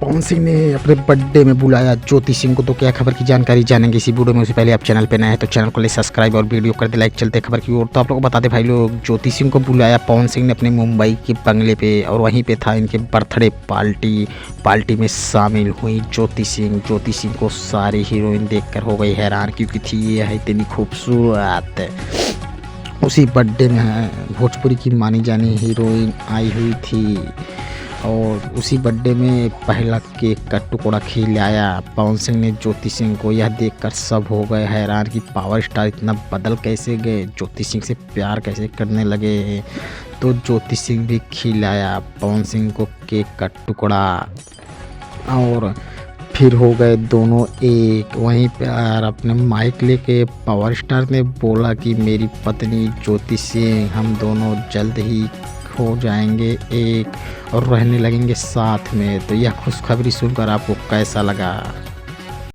पवन सिंह ने अपने बर्थडे में बुलाया ज्योति सिंह को। तो क्या खबर की जानकारी जानेंगे इसी वीडियो में। उससे पहले आप चैनल पे नए हैं तो चैनल को ले सब्सक्राइब और वीडियो कर दे लाइक। चलते खबर की ओर। तो आप लोग को बता दें भाई लोग, ज्योति सिंह को बुलाया पवन सिंह ने अपने मुंबई के बंगले पे, और वहीं पे था इनके बर्थडे पार्टी में शामिल हुई ज्योति सिंह। ज्योति सिंह को सारी हीरोइन देखकर हो गई हैरान, क्योंकि थी ये है इतनी खूबसूरत। उसी बर्थडे में भोजपुरी की मानी जानी हीरोइन आई हुई थी, और उसी बर्थडे में पहला केक का टुकड़ा खिलाया पवन सिंह ने ज्योति सिंह को। यह देखकर सब हो गए हैरान कि पावर स्टार इतना बदल कैसे गए, ज्योति सिंह से प्यार कैसे करने लगे। तो ज्योति सिंह भी खिलाया पवन सिंह को केक का टुकड़ा, और फिर हो गए दोनों एक। वहीं पर अपने माइक लेके पावर स्टार ने बोला कि मेरी पत्नी ज्योति सिंह, हम दोनों जल्द ही हो जाएंगे एक और रहने लगेंगे साथ में। तो यह खुशखबरी सुनकर आपको कैसा लगा?